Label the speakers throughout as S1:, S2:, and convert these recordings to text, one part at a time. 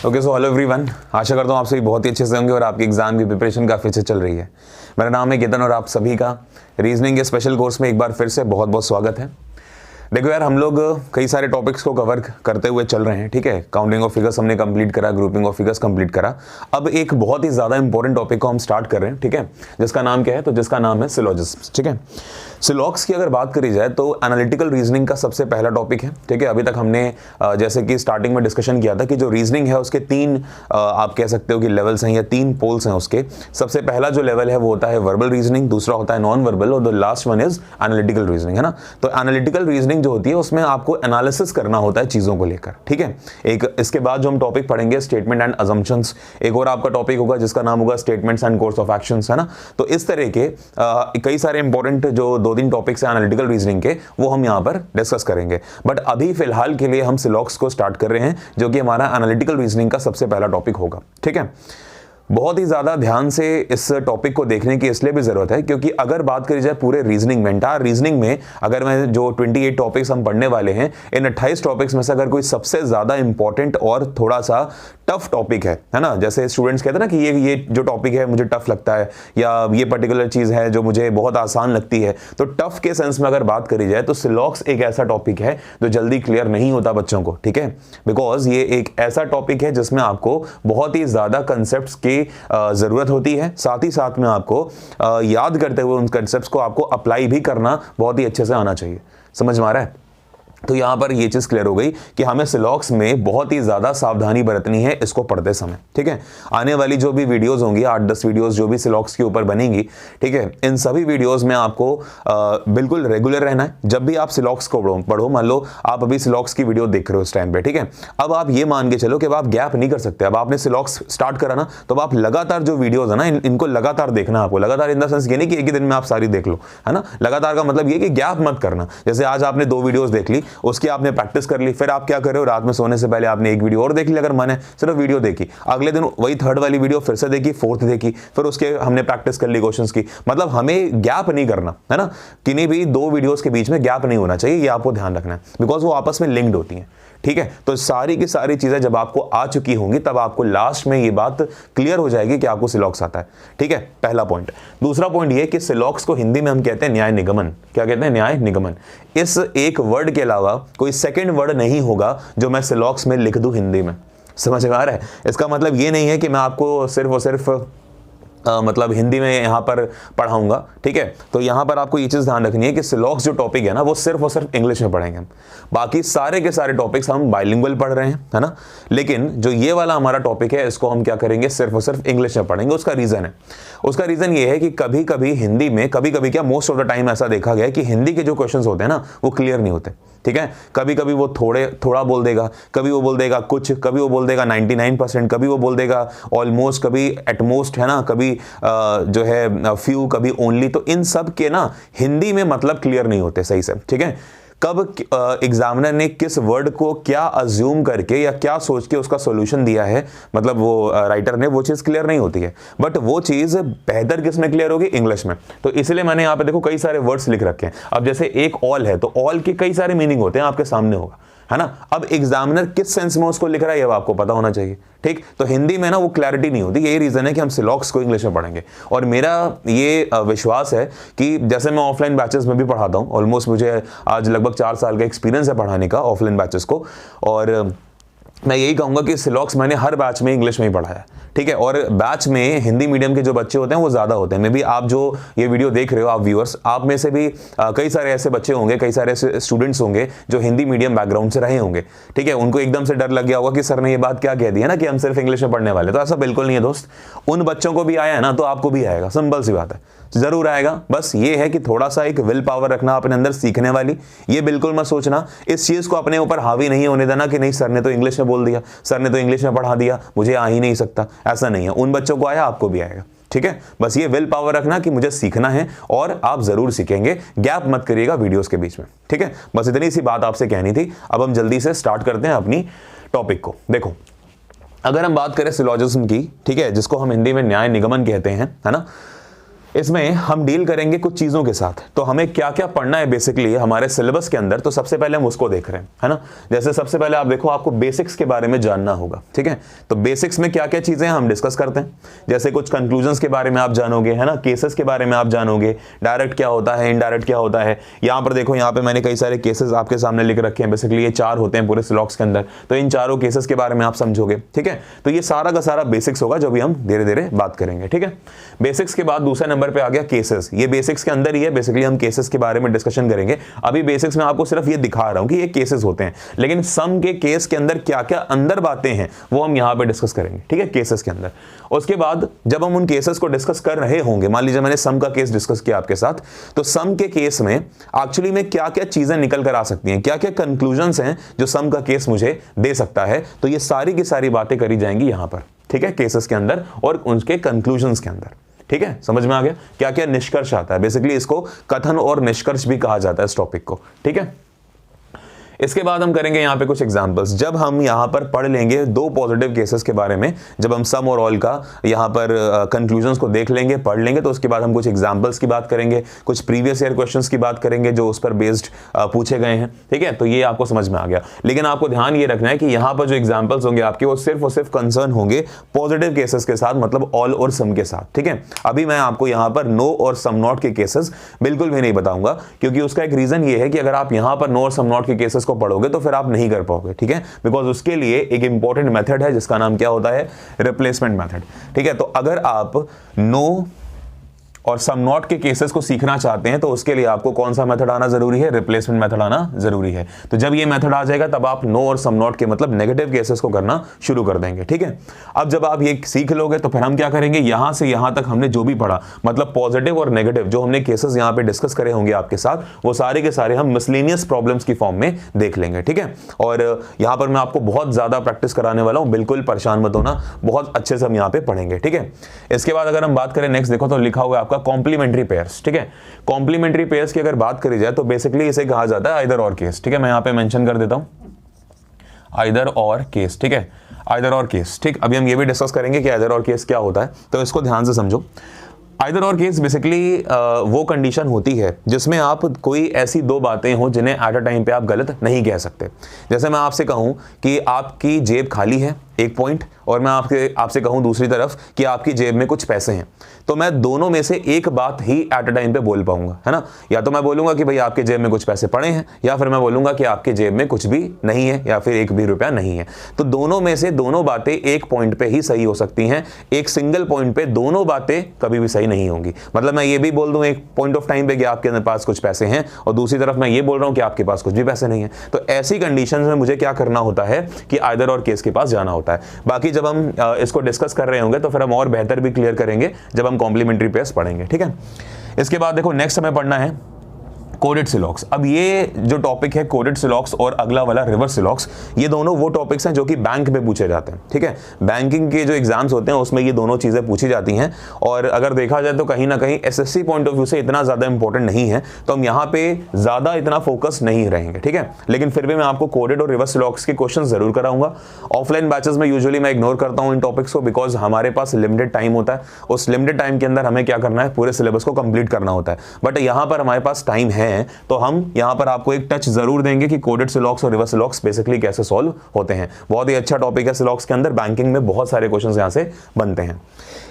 S1: Okay so hello everyone, आशा करता हूँ आप सभी बहुत ही अच्छे से होंगे और आपकी एग्जाम की प्रिपरेशन काफ़ी अच्छे चल रही है। मेरा नाम है केतन और आप सभी का रीजनिंग के स्पेशल कोर्स में एक बार फिर से बहुत बहुत स्वागत है। देखो यार, हम लोग कई सारे टॉपिक्स को कवर करते हुए चल रहे हैं, ठीक है। काउंटिंग ऑफ फिगर्स हमने कंप्लीट करा, ग्रुपिंग ऑफ फिगर्स कंप्लीट करा। अब एक बहुत ही ज़्यादा इंपॉर्टेंट टॉपिक को हम स्टार्ट कर रहे हैं, ठीक है, जिसका नाम क्या है? तो जिसका नाम है सिलॉजिज्म्स, ठीक है। सिलॉग्स की अगर बात करी जाए तो एनालिटिकल रीजनिंग का सबसे पहला टॉपिक है, ठीक है। अभी तक हमने जैसे कि स्टार्टिंग में डिस्कशन किया था कि जो रीजनिंग है उसके तीन आप कह सकते हो कि लेवल्स हैं या तीन पोल्स हैं उसके। सबसे पहला जो लेवल है वो होता है वर्बल रीजनिंग, दूसरा होता है नॉन वर्बल और the last one is analytical reasoning, है ना। तो एनालिटिकल रीजनिंग जो होती है उसमें आपको एनालिसिस करना होता है चीज़ों को लेकर, ठीक है। एक इसके बाद जो हम टॉपिक पढ़ेंगे स्टेटमेंट एंड अजम्पशंस, एक और आपका टॉपिक होगा जिसका नाम होगा statements and course of actions, है ना। तो इस तरह के कई सारे इंपॉर्टेंट जो 2-3 टॉपिक्स हैं एनालिटिकल रीजनिंग के, वो हम यहाँ पर डिस्कस करेंगे। बट अभी फिलहाल के लिए हम सिलॉग्स को स्टार्ट कर रहे हैं, जो कि हमारा एनालिटिकल रीजनिंग का सबसे पहला टॉपिक होगा, ठीक है। बहुत ही ज़्यादा ध्यान से इस टॉपिक को देखने की इसलिए भी ज़रूरत है क्योंकि अगर बात करी जाए पूरे रीजनिंग में, एंटायर रीजनिंग में, अगर मैं जो 28 टॉपिक्स हम पढ़ने वाले हैं, इन 28 टॉपिक्स में से अगर कोई सबसे ज़्यादा इंपॉर्टेंट और थोड़ा सा टफ टॉपिक है ना, जैसे स्टूडेंट्स कहते हैं ना कि ये जो टॉपिक है मुझे टफ लगता है या ये पर्टिकुलर चीज़ है जो मुझे बहुत आसान लगती है, तो टफ के सेंस में अगर बात करी जाए तो सिलॉग्स एक ऐसा टॉपिक है जो जल्दी क्लियर नहीं होता बच्चों को, ठीक है। बिकॉज ये एक ऐसा टॉपिक है जिसमें आपको बहुत ही ज़्यादा कंसेप्ट की जरूरत होती है, साथ ही साथ में आपको याद करते हुए उन कंसेप्ट्स को आपको अप्लाई भी करना बहुत ही अच्छे से आना चाहिए। समझ में आ रहा है? तो यहां पर ये चीज क्लियर हो गई कि हमें सिलॉग्स में बहुत ही ज्यादा सावधानी बरतनी है इसको पढ़ते समय, ठीक है। आने वाली जो भी वीडियोस होंगी, 8-10 वीडियोस जो भी सिलॉग्स के ऊपर बनेंगी, ठीक है, इन सभी वीडियोस में आपको बिल्कुल रेगुलर रहना है। जब भी आप सिलॉग्स को पढ़ो, मान लो आप अभी सिलॉग्स की वीडियो देख रहे हो इस टाइम पे, ठीक है। अब आप ये मान के चलो कि अब आप गैप नहीं कर सकते। अब आपने सिलॉग्स स्टार्ट करा ना, तो अब आप लगातार जो वीडियोज है ना इनको लगातार देखना। आपको लगातार इन द सेंस ये नहीं कि एक ही दिन में आप सारी देख लो, है ना। लगातार का मतलब ये कि गैप मत करना। जैसे आज आपने 2 वीडियोस देख ली, उसकी आपने प्रैक्टिस कर ली, फिर आप क्या कर रहे हो, रात में सोने से पहले आपने एक वीडियो और देख ली, अगर मन है सिर्फ वीडियो देखी, अगले दिन वही 3rd वाली वीडियो फिर से देखी, 4th देखी, फिर उसके हमने प्रैक्टिस कर ली क्वेश्चंस की। मतलब हमें गैप नहीं करना, है ना। किन्हीं भी 2 वीडियोस के बीच में गैप नहीं होना चाहिए, ये आपको ध्यान रखना है, बिकॉज वो आपस में लिंक्ड होती हैं, ठीक है। तो सारी की सारी चीजें जब आपको आ चुकी होंगी तब आपको लास्ट में ये बात क्लियर हो जाएगी कि आपको सिलॉग्स आता है, ठीक है। पहला पॉइंट। दूसरा पॉइंट ये कि सिलॉग्स को हिंदी में हम कहते हैं न्याय निगमन। क्या कहते हैं? न्याय निगमन। इस एक वर्ड के अलावा कोई सेकंड वर्ड नहीं होगा जो मैं सिलॉग्स में लिख दूं हिंदी में। समझ में आ रहा है? इसका मतलब ये नहीं है कि मैं आपको सिर्फ और सिर्फ मतलब हिंदी में यहाँ पर पढ़ाऊंगा, ठीक है। तो यहाँ पर आपको ये चीज़ ध्यान रखनी है कि सिलॉग्स जो टॉपिक है ना वो सिर्फ और सिर्फ इंग्लिश में पढ़ेंगे हम। बाकी सारे के सारे टॉपिक्स हम बाइलिंगुअल पढ़ रहे हैं, है ना। लेकिन जो ये वाला हमारा टॉपिक है इसको हम क्या करेंगे, सिर्फ और सिर्फ इंग्लिश में पढ़ेंगे। उसका रीज़न ये है कि कभी कभी हिंदी में, कभी कभी क्या मोस्ट ऑफ द टाइम ऐसा देखा गया है कि हिंदी के जो क्वेश्चन होते हैं ना वो क्लियर नहीं होते, ठीक है। कभी कभी वो थोड़ा बोल देगा, कभी वो बोल देगा कुछ, कभी वो बोल देगा 99%, कभी वो बोल देगा ऑलमोस्ट, कभी एटमोस्ट, है ना, कभी जो है फ्यू, कभी ओनली। तो इन सब के ना हिंदी में मतलब क्लियर नहीं होते सही से, ठीक है। कब एग्जामिनर ने किस वर्ड को क्या अज्यूम करके या क्या सोच के उसका सॉल्यूशन दिया है, मतलब वो राइटर ने, वो चीज़ क्लियर नहीं होती है। बट वो चीज़ बेहतर किस में क्लियर होगी? इंग्लिश में। तो इसलिए मैंने यहाँ पे देखो कई सारे वर्ड्स लिख रखे हैं। अब जैसे एक ऑल है तो ऑल के कई सारे मीनिंग होते हैं, आपके सामने होगा, है ना। अब एग्जामिनर किस सेंस में उसको लिख रहा है ये आपको पता होना चाहिए, ठीक। तो हिंदी में ना वो क्लैरिटी नहीं होती। यही रीजन है कि हम सिलॉग्स को इंग्लिश में पढ़ेंगे। और मेरा ये विश्वास है कि जैसे मैं ऑफलाइन बैचेस में भी पढ़ाता हूँ, ऑलमोस्ट मुझे आज लगभग 4 साल का एक्सपीरियंस है पढ़ाने का ऑफलाइन बैचेस को, और मैं यही कहूँगा कि सिलॉग्स मैंने हर बैच में इंग्लिश में ही पढ़ाया है, ठीक है। और बैच में हिंदी मीडियम के जो बच्चे होते हैं वो ज़्यादा होते हैं। मे बी आप जो ये वीडियो देख रहे हो, आप व्यूअर्स, आप में से भी कई सारे ऐसे बच्चे होंगे, कई सारे ऐसे स्टूडेंट्स होंगे जो हिंदी मीडियम बैकग्राउंड से रहे होंगे, ठीक है। उनको एकदम से डर लग गया होगा कि सर ने ये बात क्या कह दी है ना कि हम सिर्फ इंग्लिश में पढ़ने वाले। तो ऐसा बिल्कुल नहीं है दोस्त। उन बच्चों को भी आया है ना तो आपको भी आएगा, सिंपल सी बात है, जरूर आएगा। बस ये है कि थोड़ा सा एक विल पावर रखना अपने अंदर सीखने वाली। ये बिल्कुल मत सोचना, इस चीज़ को अपने ऊपर हावी नहीं होने देना कि नहीं सर ने तो इंग्लिश में बोल दिया, सर ने तो इंग्लिश में पढ़ा दिया, मुझे आ ही नहीं सकता। ऐसा नहीं है। उन बच्चों को आया, आपको भी आएगा, ठीक है। बस ये विल पावर रखना कि मुझे सीखना है और आप जरूर सीखेंगे। गैप मत करिएगा वीडियोस के बीच में, ठीक है। बस इतनी सी बात आपसे कहनी थी। अब हम जल्दी से स्टार्ट करते हैं अपनी टॉपिक को। देखो, अगर हम बात करें सिलॉजिज्म की, ठीक है, जिसको हम हिंदी में न्याय निगमन कहते हैं, है ना। इसमें हम डील करेंगे कुछ चीज़ों के साथ। तो हमें क्या क्या पढ़ना है बेसिकली हमारे सिलेबस के अंदर, तो सबसे पहले हम उसको देख रहे हैं, है ना। जैसे सबसे पहले आप देखो, आपको बेसिक्स के बारे में जानना होगा, ठीक है। तो बेसिक्स में क्या क्या चीज़ें हम डिस्कस करते हैं, जैसे कुछ कंक्लूजन्स के बारे में आप जानोगे, है ना, केसेस के बारे में आप जानोगे, डायरेक्ट क्या होता है, इनडायरेक्ट क्या होता है। यहाँ पर देखो, यहाँ पे मैंने कई सारे केसेस आपके सामने लिख रखे हैं, बेसिकली ये 4 होते हैं पूरे सिलॉक्स के अंदर, तो इन चारों केसेस के बारे में आप समझोगे, ठीक है। तो ये सारा का सारा बेसिक्स होगा जो भी हम धीरे धीरे बात करेंगे, ठीक है। बेसिक्स के बाद दूसरे नंबर पे आ गया केसेस। ये बेसिक्स के अंदर ही है, बेसिकली हम केसेस के बारे में डिस्कशन करेंगे। अभी बेसिक्स में आपको सिर्फ ये दिखा रहा हूं कि ये केसेस होते हैं, लेकिन सम के केस के अंदर क्या क्या अंदर बातें हैं वो हम यहां पे डिस्कस करेंगे, ठीक है, केसेस के अंदर। उसके बाद जब हम उन केसेस को डिस्कस कर रहे होंगे, मान लीजिए मैंने सम का केस डिस्कस किया आपके साथ, तो सम के केस में एक्चुअली में क्या क्या चीजें निकल कर आ सकती हैं, क्या क्या कंक्लूजन्स हैं जो सम का केस मुझे दे सकता है, तो ये सारी की सारी बातें करी जाएंगी यहां पर, ठीक है, केसेस के अंदर और उनके कंक्लूजन्स के अंदर, ठीक है। समझ में आ गया क्या क्या निष्कर्ष आता है, बेसिकली इसको कथन और निष्कर्ष भी कहा जाता है इस टॉपिक को, ठीक है। इसके बाद हम करेंगे यहाँ पे कुछ एग्जांपल्स। जब हम यहाँ पर पढ़ लेंगे 2 पॉजिटिव केसेस के बारे में, जब हम सम और ऑल का यहाँ पर कंक्लूजन्स को देख लेंगे, पढ़ लेंगे, तो उसके बाद हम कुछ एग्जांपल्स की बात करेंगे, कुछ प्रीवियस ईयर क्वेश्चंस की बात करेंगे जो उस पर बेस्ड पूछे गए हैं, ठीक है। तो ये आपको समझ में आ गया, लेकिन आपको ध्यान ये रखना है कि यहाँ पर जो एग्जाम्पल्स होंगे आपके, वो सिर्फ और सिर्फ कंसर्न होंगे पॉजिटिव केसेस के साथ, मतलब ऑल और सम के साथ, ठीक है। अभी मैं आपको यहाँ पर नो और सम नॉट के केसेस बिल्कुल भी नहीं बताऊंगा, क्योंकि उसका एक रीजन ये है कि अगर आप यहाँ पर नो और सम नॉट के केसेस को पढ़ोगे तो फिर आप नहीं कर पाओगे, ठीक है, बिकॉज उसके लिए एक इंपॉर्टेंट मेथड है जिसका नाम क्या होता है, रिप्लेसमेंट मेथड, ठीक है। तो अगर आप नो और सम नॉट के केसेस को सीखना चाहते हैं तो उसके लिए आपको कौन सा मेथड आना जरूरी है, रिप्लेसमेंट मेथड आना जरूरी है। तो जब ये मेथड आ जाएगा तब आप नो और सम नॉट के मतलब नेगेटिव केसेस को करना शुरू कर देंगे, ठीक है। अब जब आप ये सीख लोगे तो फिर हम क्या करेंगे, यहां से यहां तक हमने जो भी पढ़ा, मतलब पॉजिटिव और नेगेटिव जो हमने केसेस यहां पे डिस्कस करे होंगे आपके साथ, वो सारे के सारे हम मिसलेनियस प्रॉब्लम्स की फॉर्म में देख लेंगे, ठीक है। और यहां पर मैं आपको बहुत ज्यादा प्रैक्टिस कराने वाला हूं, बिल्कुल परेशान मत होना, बहुत अच्छे से हम यहां पे पढ़ेंगे, ठीक है। इसके बाद अगर हम बात करें नेक्स्ट, देखो तो लिखा हुआ है आपका कॉम्प्लीमेंट्री पेयर्स, ठीक है। कॉम्प्लीमेंट्री पेयर्स की अगर बात करी जाए तो बेसिकली इसे कहा जाता है आइदर और केस, ठीक है। मैं यहां पे मेंशन कर देता हूं आइदर और केस, ठीक है, आइदर और केस, ठीक। अभी हम ये भी डिस्कस करेंगे कि आइदर और केस क्या होता है, तो इसको ध्यान से समझो। आइदर और केस बेसिकली वो कंडीशन होती है जिसमें आप कोई ऐसी 2 बातें हो जिन्हें एट अ टाइम पे आप गलत नहीं कह सकते। जैसे मैं आपसे कहूं कि आपकी जेब खाली है, एक पॉइंट, और मैं आपसे कहूं दूसरी तरफ कि आपकी जेब में कुछ पैसे हैं, तो मैं दोनों में से एक बात ही एट अ टाइम पे बोल पाऊंगा, है ना। या तो मैं बोलूंगा कि भाई आपके जेब में कुछ पैसे पड़े हैं, या फिर मैं बोलूंगा कि आपके जेब में कुछ भी नहीं है, या फिर 1 भी रुपया नहीं है। तो दोनों में से दोनों बातें एक पॉइंट पे ही सही हो सकती हैं, एक सिंगल पॉइंट पे दोनों बातें कभी भी सही नहीं होंगी। मतलब मैं ये भी बोल दूं एक पॉइंट ऑफ टाइम पे कि आपके पास कुछ पैसे हैं, और दूसरी तरफ मैं ये बोल रहा हूं कि आपके पास कुछ भी पैसे नहीं है। तो ऐसी कंडीशन में मुझे क्या करना होता है कि आइदर और केस के पास जाना होता है। बाकी जब हम इसको डिस्कस कर रहे होंगे तो फिर हम और बेहतर भी क्लियर करेंगे जब हम कॉम्प्लीमेंट्री पेयर्स पढ़ेंगे, ठीक है। इसके बाद देखो नेक्स्ट हमें पढ़ना है कोडेड सिलॉक्स। अब ये जो टॉपिक है कोडेड सिलॉक्स और अगला वाला रिवर्स सिलॉक्स, ये दोनों वो टॉपिक्स हैं जो कि बैंक में पूछे जाते हैं, ठीक है। बैंकिंग के जो एग्जाम्स होते हैं उसमें ये दोनों चीजें पूछी जाती हैं, और अगर देखा जाए तो कहीं ना कहीं एसएससी पॉइंट ऑफ व्यू से इतना ज्यादा इंपॉर्टेंट नहीं है, तो हम यहाँ पे ज्यादा इतना फोकस नहीं रहेंगे, ठीक है। लेकिन फिर भी मैं आपको कोडेड और रिवर्स सिलॉक्स के क्वेश्चन जरूर कराऊंगा। ऑफलाइन बैचेस में यूजुअली मैं इग्नोर करता हूँ इन टॉपिक्स को, बिकॉज हमारे पास लिमिटेड टाइम होता है, उस लिमिटेड टाइम के अंदर हमें क्या करना है, पूरे सिलेबस को कंप्लीट करना होता है। बट यहाँ पर हमारे पास टाइम है तो हम यहां पर आपको एक टच जरूर देंगे कि कोडेड सिलॉक्स और रिवर्स सिलॉक्स बेसिकली कैसे सॉल्व होते हैं। बहुत ही अच्छा टॉपिक है सिलॉक्स के अंदर, बैंकिंग में बहुत सारे क्वेश्चंस यहां से बनते हैं।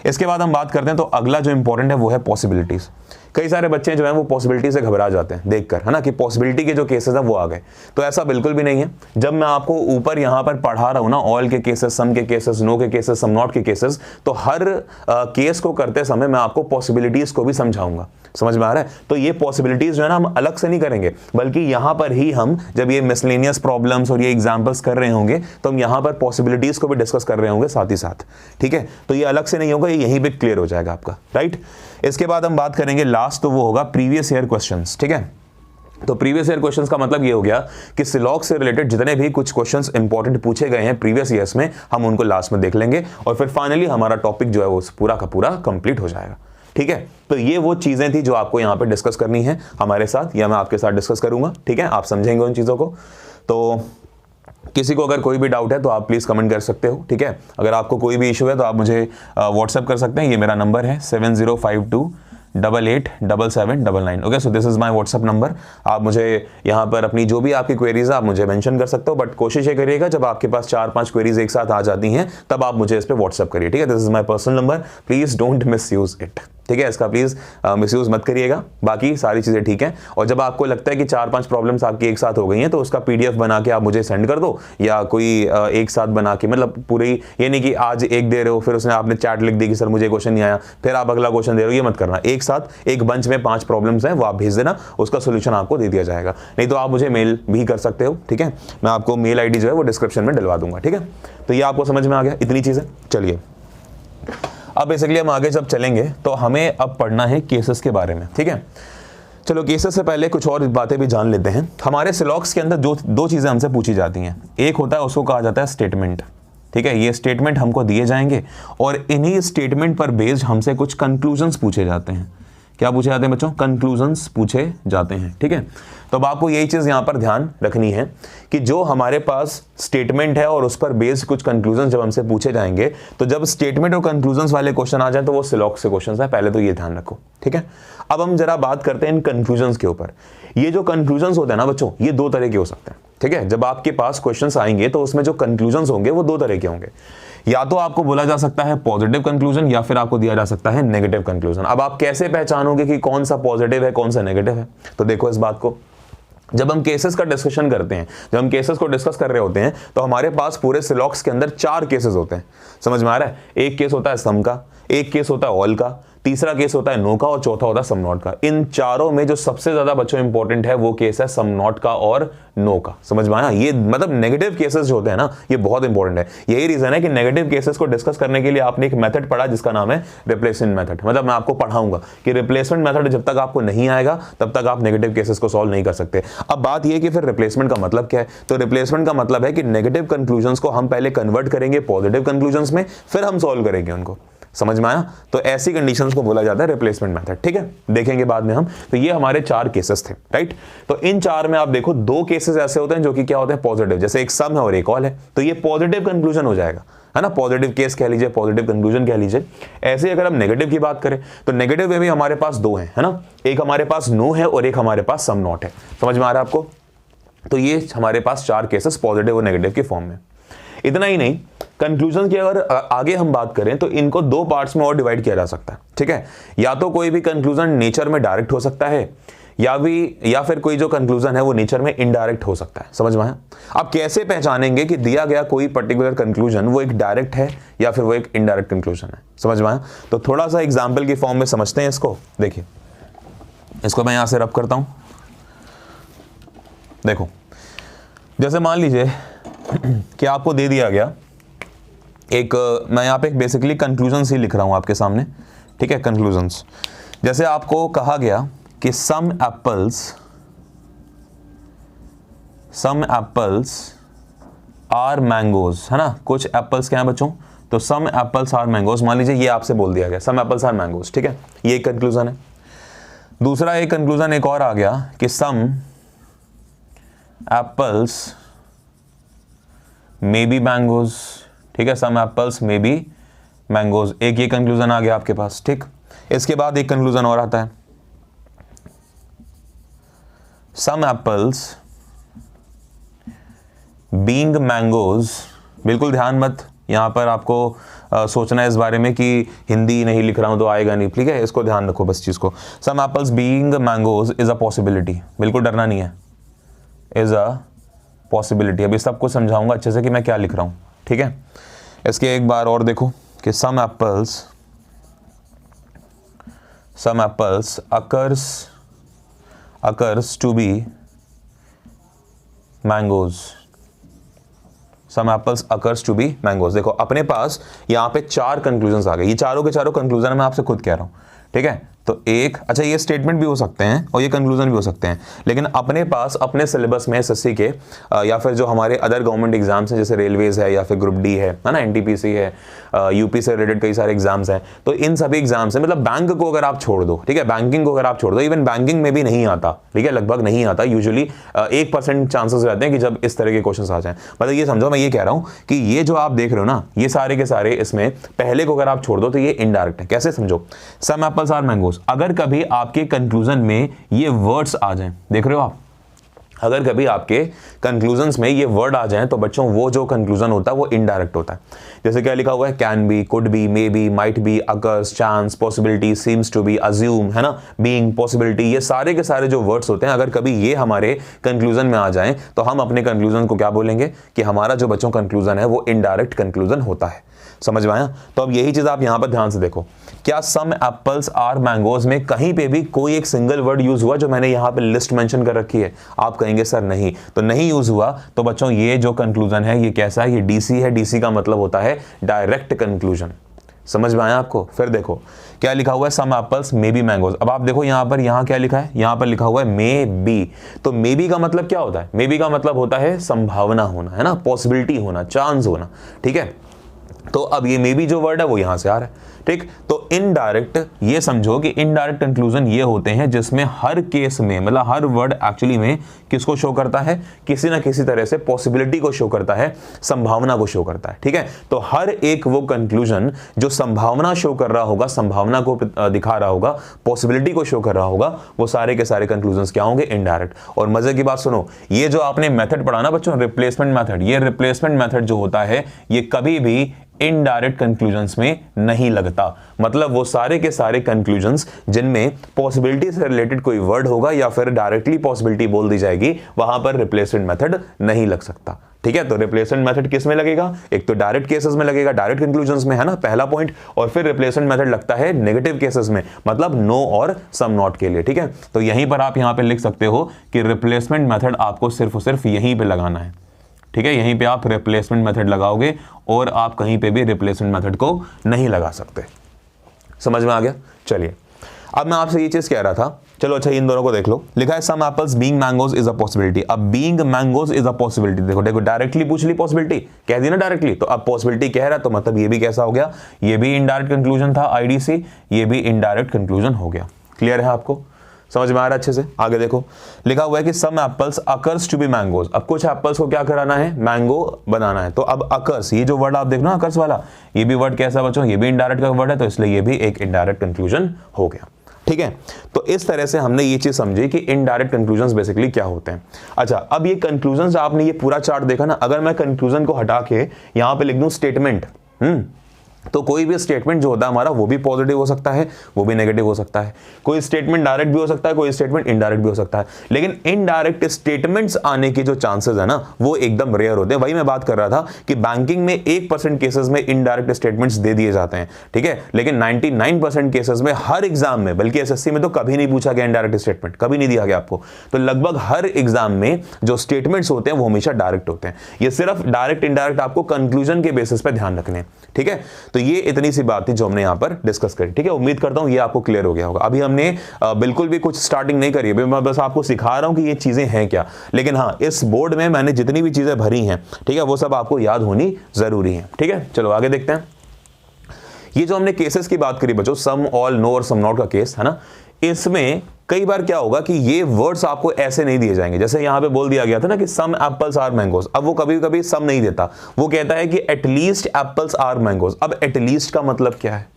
S1: इसके बाद हम बात करते हैं तो अगला जो इंपॉर्टेंट है वो है पॉसिबिलिटीज। कई सारे बच्चे जो हैं वो पॉसिबिलिटी से घबरा जाते हैं देखकर, है ना, कि पॉसिबिलिटी के जो केसेस हैं वो आ गए। तो ऐसा बिल्कुल भी नहीं है। जब मैं आपको ऊपर यहां पर पढ़ा रहा हूं ना, ऑल के केसेस, सम के केसेस, नो के केसेस, सम नॉट के केसेस, तो हर केस को करते समय मैं आपको पॉसिबिलिटीज को भी समझाऊंगा। समझ में आ रहा है? तो ये पॉसिबिलिटीज जो है ना हम अलग से नहीं करेंगे, बल्कि यहां पर ही हम जब ये मिसलेनियस प्रॉब्लम्स और ये एग्जांपल्स कर रहे होंगे तो हम यहां पर पॉसिबिलिटीज को भी डिस्कस कर रहे होंगे साथ ही साथ, ठीक है। तो ये अलग से नहीं होगा, ये यहीं पे क्लियर हो जाएगा आपका, राइट। इसके बाद हम बात करेंगे लास्ट, तो वो होगा प्रीवियस ईयर क्वेश्चंस, ठीक है। तो प्रीवियस ईयर क्वेश्चंस का मतलब ये हो गया कि सिलॉक्स से रिलेटेड जितने भी कुछ क्वेश्चंस इंपॉर्टेंट पूछे गए हैं प्रीवियस ईयर्स में, हम उनको लास्ट में देख लेंगे और फिर फाइनली हमारा टॉपिक जो है वो पूरा का पूरा कंप्लीट हो जाएगा, ठीक है। तो ये वो चीजें थी जो आपको यहाँ पे डिस्कस करनी है हमारे साथ, या मैं आपके साथ डिस्कस करूंगा, ठीक है। आप समझेंगे उन चीजों को। तो किसी को अगर कोई भी डाउट है तो आप प्लीज कमेंट कर सकते हो, ठीक है। अगर आपको कोई भी इशू है तो आप मुझे व्हाट्सएप कर सकते हैं, ये मेरा नंबर है 7052 887799। Okay, so this is my WhatsApp number. आप मुझे यहाँ पर अपनी जो भी आपकी क्वेरीज है आप मुझे मेंशन कर सकते हो, बट कोशिश ये करिएगा जब आपके पास 4-5 क्वेरीज एक साथ आ जाती हैं तब आप मुझे इस पर व्हाट्सअप करिए, ठीक है। This is my personal number, please don't miss use it, ठीक है। इसका प्लीज मिसयूज मत करिएगा, बाकी सारी चीजें ठीक है। और जब आपको लगता है कि 4-5 प्रॉब्लम्स आपकी एक साथ हो गई हैं तो उसका पीडीएफ बना के आप मुझे सेंड कर दो, या कोई एक साथ बना के, मतलब पूरी ये नहीं कि आज एक दे रहे हो फिर उसने आपने चैट लिख दी कि सर मुझे क्वेश्चन नहीं आया फिर आप अगला क्वेश्चन दे रहे हो, ये मत करना। एक साथ एक बंच में 5 प्रॉब्लम्स हैं वो आप भेज देना, उसका सोल्यूशन आपको दे दिया जाएगा। नहीं तो आप मुझे मेल भी कर सकते हो, ठीक है। मैं आपको मेल आईडी जो है वो डिस्क्रिप्शन में डलवा दूंगा, ठीक है। तो ये आपको समझ में आ गया, इतनी चीजें। चलिए अब बेसिकली हम आगे जब चलेंगे तो हमें अब पढ़ना है केसेस के बारे में, ठीक है। चलो केसेस से पहले कुछ और बातें भी जान लेते हैं। हमारे सिलॉक्स के अंदर जो 2 चीज़ें हमसे पूछी जाती हैं, एक होता है उसको कहा जाता है स्टेटमेंट, ठीक है। ये स्टेटमेंट हमको दिए जाएंगे और इन्हीं स्टेटमेंट पर बेस्ड हमसे कुछ कंक्लूजन्स पूछे जाते हैं। क्या पूछे जाते हैं बच्चों? कंक्लूजन्स पूछे जाते हैं, ठीक है। तो अब आपको यही चीज़ यहाँ पर ध्यान रखनी है कि जो हमारे पास स्टेटमेंट है और उस पर बेस्ड कुछ कंक्लूजन जब हमसे पूछे जाएंगे, तो जब स्टेटमेंट और कंक्लूजन्स वाले क्वेश्चन आ जाए तो वो सिलॉक्स से क्वेश्चन है, पहले तो ये ध्यान रखो, ठीक है। अब हम जरा बात करते हैं इन कंक्लूजन्स के ऊपर। ये जो कंक्लूजन्स होते हैं ना बच्चों, ये 2 तरह के हो सकते हैं, ठीक है। जब आपके पास क्वेश्चंस आएंगे तो उसमें जो कंक्लूजन्स होंगे वो 2 तरह के होंगे। या तो आपको बोला जा सकता है पॉजिटिव कंक्लूजन, या फिर आपको दिया जा सकता है नेगेटिव कंक्लूजन। अब आप कैसे पहचानोगे कि कौन सा पॉजिटिव है कौन सा नेगेटिव है? तो देखो इस बात को, जब हम केसेस का डिस्कशन करते हैं, जब हम केसेस को डिस्कस कर रहे होते हैं तो हमारे पास पूरे सिलॉक्स के अंदर 4 केसेस होते हैं। समझ में आ रहा है? एक केस होता है सम का, एक केस होता है ऑल का, तीसरा केस होता है नो का और चौथा होता है सम नॉट का। इन चारों में जो सबसे ज्यादा बच्चों इंपॉर्टेंट है वो केस है सम नॉट का और नो का। समझ में आया? ये मतलब नेगेटिव केसेस जो होते हैं ना, ये बहुत इंपॉर्टेंट है। यही रीजन है कि नेगेटिव केसेस को डिस्कस करने के लिए आपने एक मेथड पढ़ा जिसका नाम है रिप्लेसमेंट मेथड। मतलब मैं आपको पढ़ाऊंगा कि रिप्लेसमेंट मेथड जब तक आपको नहीं आएगा तब तक आप नेगेटिव केसेस को सॉल्व नहीं कर सकते। अब बात यह कि फिर रिप्लेसमेंट का मतलब क्या है? तो रिप्लेसमेंट का मतलब है कि नेगेटिव कंक्लूजन्स को हम पहले कन्वर्ट करेंगे पॉजिटिव कंक्लूजन्स में, फिर हम सॉल्व करेंगे उनको। समझ में आया? तो ऐसी कंडीशंस को बोला जाता है रिप्लेसमेंट मेथड, ठीक है। देखेंगे बाद में हम। तो ये हमारे 4 केसेस थे, राइट। तो इन 4 में आप देखो 2 केसेस ऐसे होते हैं जो कि क्या होते हैं? पॉजिटिव। जैसे एक सम है और एक ऑल है, तो ये पॉजिटिव कंक्लूजन हो जाएगा, है ना। पॉजिटिव केस कह लीजिए, पॉजिटिव कंक्लूजन कह लीजिए। ऐसे अगर हम नेगेटिव की बात करें तो नेगेटिव में भी हमारे पास 2 हैं, है ना। एक हमारे पास नो है और एक हमारे पास सम नॉट है। समझ में आ रहा है आपको? तो ये हमारे पास 4 केसेस पॉजिटिव और नेगेटिव के फॉर्म में। इतना ही नहीं, कंक्लूजन की अगर आगे हम बात करें तो इनको 2 पार्ट्स में और डिवाइड किया जा सकता है, ठीक है। या तो कोई भी कंक्लूजन नेचर में डायरेक्ट हो सकता है, या फिर कोई जो कंक्लूजन है वो नेचर में इनडायरेक्ट हो सकता है। समझ में आया? आप कैसे पहचानेंगे कि दिया गया कोई पर्टिकुलर कंक्लूजन वो एक डायरेक्ट है या फिर वो एक इनडायरेक्ट कंक्लूजन है? समझ में आया? तो थोड़ा सा एग्जाम्पल की फॉर्म में समझते हैं इसको। देखिए, इसको मैं यहां से रब करता हूं। देखो, जैसे मान लीजिए कि आपको दे दिया गया एक, मैं यहाँ पे एक बेसिकली कंक्लूजन ही लिख रहा हूँ आपके सामने, ठीक है। कंक्लूजन्स, जैसे आपको कहा गया कि सम एप्पल्स आर मैंगोज, है ना। कुछ एप्पल्स क्या है बच्चों? तो सम एप्पल्स आर मैंगोज। मान लीजिए ये आपसे बोल दिया गया सम एप्पल्स आर मैंगोज, ठीक है। ये एक कंक्लूजन है। दूसरा एक कंक्लूजन एक और आ गया कि some apples may be mangoes, ठीक है। Some apples may be mangoes, एक ये कंक्लूजन आ गया आपके पास, ठीक। इसके बाद एक कंक्लूजन और आता है, सम एप्पल्स बीइंग मैंगोज। बिल्कुल ध्यान मत यहां पर आपको सोचना है इस बारे में कि हिंदी नहीं लिख रहा हूं तो आएगा नहीं, ठीक है। इसको ध्यान रखो बस चीज को। Some apples being mangoes is a possibility. बिल्कुल डरना नहीं है, इज अ पॉसिबिलिटी। अभी सब कुछ समझाऊंगा अच्छे से कि मैं क्या लिख रहा हूं, ठीक है। इसके एक बार और देखो कि some apples occurs to be mangoes. Some apples occurs to be mangoes. देखो अपने पास यहाँ पे 4 कंक्लूजन्स आ गए। ये चारों के चारों कंक्लूजन मैं आपसे खुद कह रहा हूँ, ठीक है। तो एक, अच्छा ये स्टेटमेंट भी हो सकते हैं और ये कंक्लूजन भी हो सकते हैं, लेकिन अपने पास अपने सिलेबस में एसएससी के या फिर जो हमारे अदर गवर्नमेंट एग्जाम्स हैं जैसे रेलवेज है या फिर ग्रुप डी है ना, एनटीपीसी है, यूपी से रिलेटेड कई सारे एग्जाम्स हैं। तो इन सभी एग्जाम से मतलब बैंक को अगर आप छोड़ दो, ठीक है, बैंकिंग को अगर आप छोड़ दो, इवन बैंकिंग में भी नहीं आता, ठीक है, लगभग नहीं आता। यूजुअली 1% चांसेस रहते हैं कि जब इस तरह के क्वेश्चन आ जाएं। मतलब ये समझो, मैं ये कह रहा हूँ कि ये जो आप देख रहे हो ना, ये सारे के सारे इसमें पहले को अगर आप छोड़ दो तो ये इनडायरेक्ट है। कैसे समझो? सम एप्पल्स आर मैंगोज, मैंगोज। अगर कभी आपके कंक्लूजन में ये वर्ड्स आ जाएं, देख रहे हो आप, अगर कभी आपके कंक्लूजन्स में ये वर्ड आ जाएं तो बच्चों वो जो कंक्लूजन होता है वो इनडायरेक्ट होता है। जैसे क्या लिखा हुआ है, can be, could be, may be, might be, occurs, chance, possibility, seems to be, assume, है ना, बीइंग, पॉसिबिलिटी, ये सारे के सारे जो वर्ड्स होते हैं अगर कभी ये हमारे कंक्लूजन में आ जाएं तो हम अपने कंक्लूजन को क्या बोलेंगे कि हमारा जो बच्चों कंक्लूजन है वो इनडायरेक्ट कंक्लूजन होता है। समझ में आया? तो अब यही चीज आप यहां पर ध्यान से देखो, क्या सम एप्पल्स आर मैंगोज में कहीं पे भी कोई एक सिंगल वर्ड यूज हुआ जो मैंने यहां पे लिस्ट मेंशन कर रखी है? आप कहेंगे सर नहीं, तो नहीं यूज हुआ तो बच्चों ये जो कंक्लूजन है ये कैसा है? ये डीसी है। डीसी का मतलब होता है डायरेक्ट कंक्लूजन। समझ में आया आपको? फिर देखो क्या लिखा हुआ है, some apples may be mangoes. अब आप देखो यहां पर, यहां क्या लिखा है, यहां पर लिखा हुआ है मे बी। तो मे बी का मतलब क्या होता है? मे बी का मतलब होता है संभावना होना, है ना, पॉसिबिलिटी होना, चांस होना। ठीक है, तो अब ये मे बी जो वर्ड है वो यहां से आ रहा है। ठीक, तो इनडायरेक्ट, ये समझो कि इनडायरेक्ट कंक्लूजन ये होते हैं जिसमें हर केस में, मतलब हर वर्ड एक्चुअली में किसको शो करता है? किसी ना किसी तरह से पॉसिबिलिटी को शो करता है, संभावना को शो करता है। ठीक है, तो हर एक वो कंक्लूजन जो संभावना शो कर रहा होगा, संभावना को दिखा रहा होगा, पॉसिबिलिटी को शो कर रहा होगा, वो सारे के सारे कंक्लूजन क्या होंगे? इनडायरेक्ट। और मजे की बात सुनो, ये जो आपने मेथड पढ़ा ना बच्चों, रिप्लेसमेंट मेथड, ये रिप्लेसमेंट मेथड जो होता है ये कभी भी इनडायरेक्ट कंक्लूजन्स में नहीं लगता। मतलब वो सारे के सारे कंक्लूजन्स जिनमें पॉसिबिलिटी से रिलेटेड कोई वर्ड होगा या फिर डायरेक्टली पॉसिबिलिटी बोल दी जाएगी, वहां पर रिप्लेसमेंट मेथड नहीं लग सकता। ठीक है, तो रिप्लेसमेंट मेथड किस में लगेगा? एक तो डायरेक्ट केसेस में लगेगा, डायरेक्ट कंक्लूजन्स में, है ना, पहला पॉइंट। और फिर रिप्लेसमेंट मेथड लगता है नेगेटिव केसेस में, मतलब नो और सम नॉट के लिए। ठीक है, तो यहीं पर आप यहां पे लिख सकते हो कि रिप्लेसमेंट मेथड आपको सिर्फ और सिर्फ यहीं पे लगाना है। ठीक है, यहीं पे आप रिप्लेसमेंट मेथड लगाओगे और आप कहीं पे भी रिप्लेसमेंट मेथड को नहीं लगा सकते। समझ में आ गया? चलिए, अब मैं आपसे ये चीज कह रहा था, चलो अच्छा इन दोनों को देख लो। लिखा है some apples being mangoes is a possibility. अब being mangoes is a possibility, देखो देखो, डायरेक्टली पूछ ली पॉसिबिलिटी, कह दी ना डायरेक्टली, तो अब पॉसिबिलिटी कह रहा है तो मतलब ये भी कैसा हो गया? ये भी इनडायरेक्ट कंक्लूजन था आईडीसी, ये भी इनडायरेक्ट कंक्लूजन हो गया। क्लियर है आपको? समझ में आ रहा है अच्छे से? आगे देखो, लिखा हुआ है कि some apples occurs to be mangoes. अब कुछ एप्पल्स को क्या कराना है? मैंगो बनाना है। तो अब अकर्स, ये जो वर्ड आप देखना अकर्स वाला, ये भी वर्ड कैसा बच्चों? ये भी इनडायरेक्ट का वर्ड है, तो इसलिए ये भी एक इनडायरेक्ट कंक्लूजन हो गया। ठीक है, तो इस तरह से हमने ये चीज समझी कि इनडायरेक्ट कंक्लूजन्स बेसिकली क्या होते हैं। अच्छा, अब ये कंक्लूजन्स, आपने ये पूरा चार्ट देखा ना, अगर मैं कंक्लूजन को हटा के यहां पे लिख दूं स्टेटमेंट, तो कोई भी स्टेटमेंट जो होता है हमारा वो भी पॉजिटिव हो सकता है, वो भी नेगेटिव हो सकता है। कोई स्टेटमेंट डायरेक्ट भी हो सकता है, कोई स्टेटमेंट इनडायरेक्ट भी हो सकता है। लेकिन इनडायरेक्ट स्टेटमेंट्स आने के जो चांसेस है ना वो एकदम रेयर होते हैं। वही मैं बात कर रहा था कि बैंकिंग में 1% केसेस में इनडायरेक्ट स्टेटमेंट्स दे दिए जाते हैं। ठीक है, लेकिन 99% केसेस में हर एग्जाम में, बल्कि एसएससी में तो कभी नहीं पूछा गया इनडायरेक्ट स्टेटमेंट, कभी नहीं दिया गया आपको। तो लगभग हर एग्जाम में जो स्टेटमेंट्स होते हैं वो हमेशा डायरेक्ट होते हैं। ये सिर्फ डायरेक्ट इनडायरेक्ट आपको कंक्लूजन के बेसिस पे ध्यान रखने हैं। ठीक है, तो ये इतनी सी बात थी जो हमने यहां पर डिस्कस करी। ठीक है, उम्मीद करता हूं ये आपको क्लियर हो गया होगा। अभी हमने बिल्कुल भी कुछ स्टार्टिंग नहीं करी है, मैं बस आपको सिखा रहा हूं कि ये चीजें हैं क्या। लेकिन हाँ, इस बोर्ड में मैंने जितनी भी चीजें भरी हैं, ठीक है, वो सब आपको याद होनी जरूरी है। ठीक है, चलो आगे देखते हैं। ये जो हमने केसेस की बात करी बच्चों, सम, ऑल, नो और सम नॉट का केस है ना, इसमें कई बार क्या होगा कि ये वर्ड्स आपको ऐसे नहीं दिए जाएंगे। जैसे यहां पे बोल दिया गया था ना कि सम एप्पल्स आर मैंगोज, अब वो कभी कभी सम नहीं देता, वो कहता है कि एटलीस्ट एप्पल्स आर मैंगोज। अब एटलीस्ट का मतलब क्या है?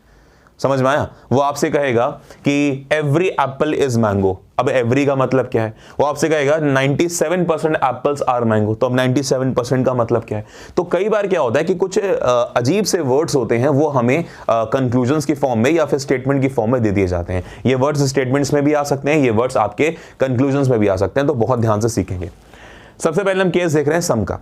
S1: समझ में आया? वो आपसे कहेगा कि एवरी एप्पल इज मैंगो। अब एवरी का मतलब क्या है? वो आपसे कहेगा 97% एप्पल्स आर मैंगो। तो अब 97% का मतलब क्या है? तो कई बार क्या होता है कि कुछ अजीब से वर्ड्स होते हैं, वो हमें कंक्लूजन्स की फॉर्म में या फिर स्टेटमेंट की फॉर्म में दे दिए जाते हैं। ये वर्ड्स स्टेटमेंट्स में भी आ सकते हैं, ये वर्ड्स आपके कंक्लूजन्स में भी आ सकते हैं। तो बहुत ध्यान से सीखेंगे। सबसे पहले हम केस देख रहे हैं सम का।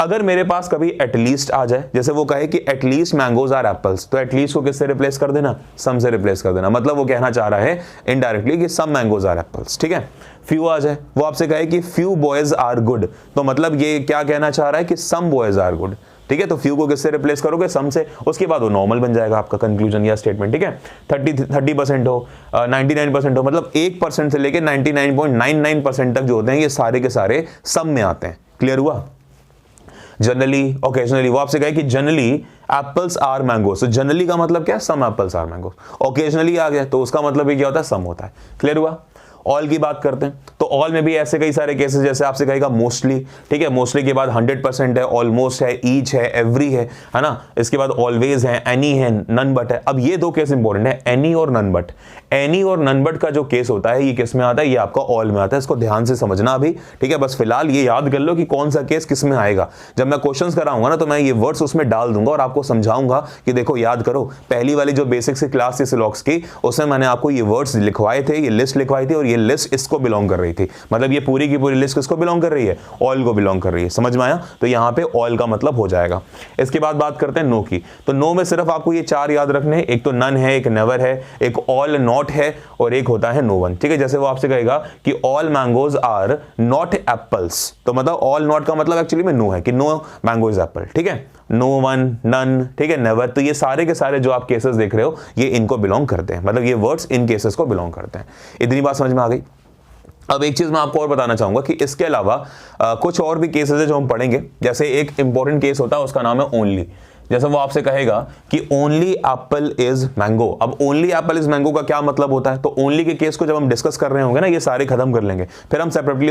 S1: अगर मेरे पास कभी एटलीस्ट आ जाए, जैसे वो कहे कि एटलीस्ट मैंगोज आर एप्पल्स, तो एटलीस्ट को किससे रिप्लेस कर देना? सम से रिप्लेस कर देना। मतलब वो कहना चाह रहा है इनडायरेक्टली कि सम मैंगोज आर एप्पल्स। ठीक है, फ्यू आ जाए, वो आपसे कहे कि फ्यू बॉयज आर गुड, तो मतलब ये क्या कहना चाह रहा है कि सम बॉयज आर गुड। ठीक है, तो फ्यू को किससे रिप्लेस करोगे? सम से। उसके बाद वो नॉर्मल बन जाएगा आपका कंक्लूजन या स्टेटमेंट। ठीक है, 30% हो, 99% हो, मतलब 1% से लेके 99.99% तक जो होते हैं ये सारे के सारे सम में आते हैं। क्लियर हुआ? जनरली, ओकेजनली, वो आपसे कहे कि जनरली एप्पल्स आर मैंगोज, तो जनरली का मतलब क्या है? Some apples are mangoes. Occasionally आ गया तो उसका मतलब ये क्या होता है? सम होता है। क्लियर हुआ? ऑल की बात करते हैं तो ऑल में भी ऐसे कई सारे केसेस, जैसे आपसे कहेगा मोस्टली। ठीक है, मोस्टली के बाद 100% है, ऑलमोस्ट है, ईच है, एवरी है ना। इसके बाद ऑलवेज है, एनी है, नन बट है। अब ये दो केस इंपॉर्टेंट है, एनी और नन बट। एनी और नन बट का जो केस होता है ये किस में आता है, ये आपका ऑल में आता है। इसको ध्यान से समझना अभी, ठीक है। बस फिलहाल ये याद कर लो कि कौन सा केस किस में आएगा। जब मैं क्वेश्चंस कराऊंगा ना तो मैं ये वर्ड्स उसमें डाल दूंगा और आपको समझाऊंगा कि देखो याद करो, पहली वाली जो बेसिक्स की क्लास थी सिलॉक्स की, उसमें मैंने आपको ये वर्ड्स लिखवाए थे, ये लिस्ट लिखवाई थी और ये लिस्ट इसको बिलोंग कर रही थी। मतलब ये पूरी की पूरी लिस्ट किसको बिलोंग कर रही है, ऑल को बिलोंग कर रही है। समझ में आया? तो यहाँ पे ऑल का मतलब हो जाएगा। इसके बाद बात करते हैं नो की। तो नो में सिर्फ आपको ये चार याद रखने, एक तो नन है, एक नेवर है, एक ऑल नॉट है और एक होता है नो वन, ठीक है। जैसे वो आपसे कहेगा कि all mangoes are not apples, तो मतलब ऑल नॉट का मतलब एक्चुअली में नो है कि नो मैंगो इज एप्पल, ठीक है। नो वन, नन, ठीक है, नेवर, तो ये सारे के सारे जो आप केसेस देख रहे हो ये इनको बिलोंग करते हैं। मतलब ये वर्ड्स इन केसेस को बिलोंग करते हैं। इतनी बात समझ में आ गई। अब एक चीज मैं आपको और बताना चाहूंगा कि इसके अलावा कुछ और भी केसेस है जो हम पढ़ेंगे। जैसे एक इंपॉर्टेंट केस होता है, उसका नाम है ओनली। जैसे वो आपसे कहेगा कि ओनली एप्पल इज मैंगो। अब ओनली एप्पल इज मैंगो का क्या मतलब होता है, तो ओनली के केस को जब हम डिस्कस कर रहे होंगे ना, ये सारे खत्म कर लेंगे, फिर हम सेपरेटली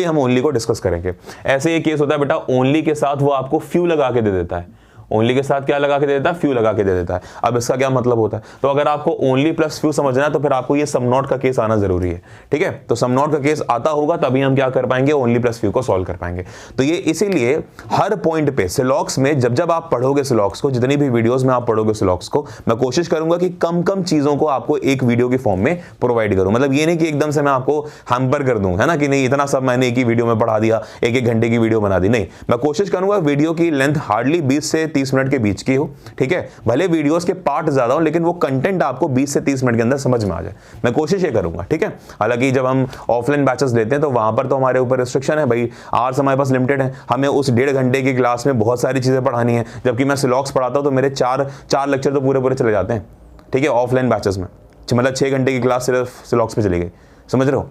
S1: ओनली को डिस्कस करेंगे। ऐसे ये केस होता है बेटा, ओनली के साथ वो आपको फ्यू लगा के दे देता है। ओनली के साथ क्या लगा के दे देता है, फ्यू लगा के दे देता है। अब इसका क्या मतलब होता है, तो अगर आपको ओनली प्लस फ्यू समझना है तो फिर आपको ये सम नॉट का केस आना जरूरी है, ठीक है। तो सम नॉट का केस आता होगा तभी हम क्या कर पाएंगे, ओनली प्लस फ्यू को सॉल्व कर पाएंगे। तो ये इसीलिए हर पॉइंट पे सिलॉक्स में जब जब आप पढ़ोगे सिलॉक्स को, जितनी भी वीडियोस में आप पढ़ोगे सिलॉक्स को, मैं कोशिश करूंगा कि कम कम चीजों को आपको एक वीडियो के फॉर्म में प्रोवाइड करूं। मतलब ये नहीं कि एकदम से मैं आपको हैम्पर कर दूं, है ना, कि नहीं इतना सब मैंने एक ही वीडियो में पढ़ा दिया, एक एक घंटे की वीडियो बना दी। नहीं, मैं कोशिश करूंगा वीडियो की लेंथ हार्डली 20 से 30 मिनट के बीच की, ठीक है। भले वीडियोस के पार्ट ज्यादा हो लेकिन वो कंटेंट आपको 20 से 30 मिनट के अंदर समझ में आ जाए, मैं कोशिश ये करूंगा, ठीक है। हालांकि जब हम ऑफलाइन बैचेस लेते हैं तो वहां पर तो हमारे ऊपर रिस्ट्रिक्शन है भाई, आवर्स हमारे पास लिमिटेड है, हमें उस 1.5 घंटे की क्लास में बहुत सारी चीजें पढ़ानी है। जबकि मैं सिलॉक्स पढ़ाता हूं तो मेरे चार लेक्चर तो पूरे चले जाते हैं, ठीक है, ऑफलाइन बैचेस में। मतलब 6 घंटे की क्लास सिर्फ सिलॉक्स पे चली गई, समझ रहे हो।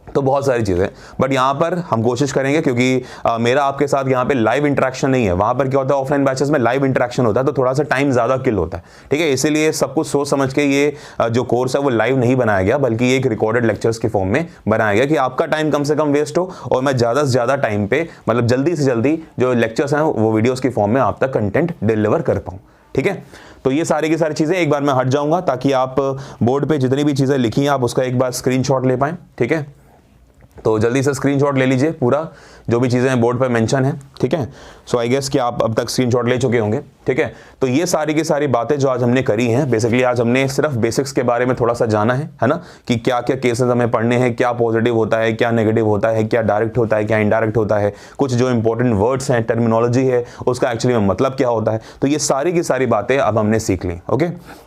S1: तो बहुत सारी चीज़ें, बट यहाँ पर हम कोशिश करेंगे क्योंकि मेरा आपके साथ यहाँ पे लाइव इंटरेक्शन नहीं है। वहाँ पर क्या होता है, ऑफलाइन बैचेस में लाइव इंटरेक्शन होता है तो थोड़ा सा टाइम ज़्यादा किल होता है, ठीक है। इसीलिए सब कुछ सोच समझ के ये जो कोर्स है वो लाइव नहीं बनाया गया, बल्कि एक रिकॉर्डेड लेक्चर्स के फॉर्म में बनाया गया कि आपका टाइम कम से कम वेस्ट हो और मैं ज़्यादा से ज़्यादा टाइम पे, मतलब जल्दी से जल्दी जो लेक्चर्स हैं वो वीडियोज़ की फॉर्म में आप तक कंटेंट डिलीवर कर पाऊँ, ठीक है। तो ये सारी की सारी चीज़ें एक बार मैं हट जाऊँगा ताकि आप बोर्ड पर जितनी भी चीज़ें लिखी हैं आप उसका एक बार स्क्रीनशॉट ले पाएँ, ठीक है। तो जल्दी से स्क्रीनशॉट ले लीजिए, पूरा जो भी चीज़ें बोर्ड पर मेंशन है, ठीक है। सो आई गेस कि आप अब तक स्क्रीनशॉट ले चुके होंगे, ठीक है। तो ये सारी की सारी बातें जो आज हमने करी हैं, बेसिकली आज हमने सिर्फ बेसिक्स के बारे में थोड़ा सा जाना है ना, कि क्या क्या केसेस हमें पढ़ने हैं, क्या पॉजिटिव होता है, क्या नेगेटिव होता है, क्या डायरेक्ट होता है, क्या इनडायरेक्ट होता है, कुछ जो इंपॉर्टेंट वर्ड्स हैं, टर्मिनोलॉजी है, उसका एक्चुअली में मतलब क्या होता है। तो ये सारी की सारी बातें अब हमने सीख ली, okay.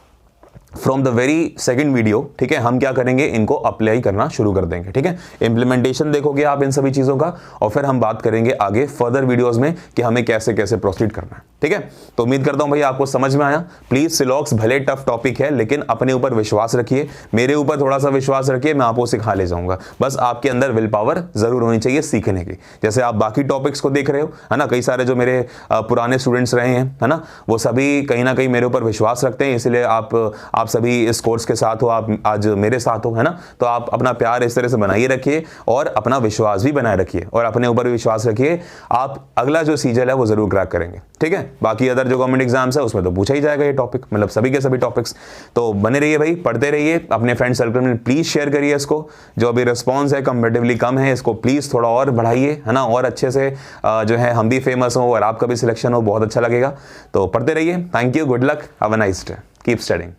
S1: From the very second video, ठीक है, हम क्या करेंगे, इनको अप्लाई करना शुरू कर देंगे, ठीक है। इंप्लीमेंटेशन देखोगे आप इन सभी चीज़ों का और फिर हम बात करेंगे आगे फर्दर वीडियोस में कि हमें कैसे कैसे प्रोसीड करना है, ठीक है। तो उम्मीद करता हूं भाई आपको समझ में आया। प्लीज सिलॉक्स भले टफ टॉपिक है लेकिन अपने ऊपर विश्वास रखिए, मेरे ऊपर थोड़ा सा विश्वास रखिए, मैं आपको सिखा ले जाऊंगा। बस आपके अंदर विल पावर जरूर होनी चाहिए सीखने की। जैसे आप बाकी टॉपिक्स को देख रहे हो, है ना, कई सारे जो मेरे पुराने स्टूडेंट्स रहे हैं, है ना, वो सभी कहीं ना कहीं मेरे ऊपर विश्वास रखते हैं, इसलिए आप सभी इस कोर्स के साथ हो, आप आज मेरे साथ हो, है ना। तो आप अपना प्यार इस तरह से बनाए रखिए और अपना विश्वास भी बनाए रखिए और अपने ऊपर भी विश्वास रखिए। आप अगला जो सीजल है वो जरूर क्रैक करेंगे, ठीक है। बाकी अदर जो गवर्नमेंट एग्जाम्स है उसमें तो पूछा ही जाएगा ये टॉपिक, मतलब सभी के सभी टॉपिक्स। तो बने रहिए भाई, पढ़ते रहिए, अपने फ्रेंड सर्कल में प्लीज शेयर करिए इसको। जो अभी रिस्पॉन्स है कंपेरेटिवली कम है, इसको प्लीज थोड़ा और बढ़ाइए, है ना, और अच्छे से जो है हम भी फेमस हो और आपका भी सिलेक्शन हो, बहुत अच्छा लगेगा। तो पढ़ते रहिए। Thank you, good luck, have a nice day, keep studying.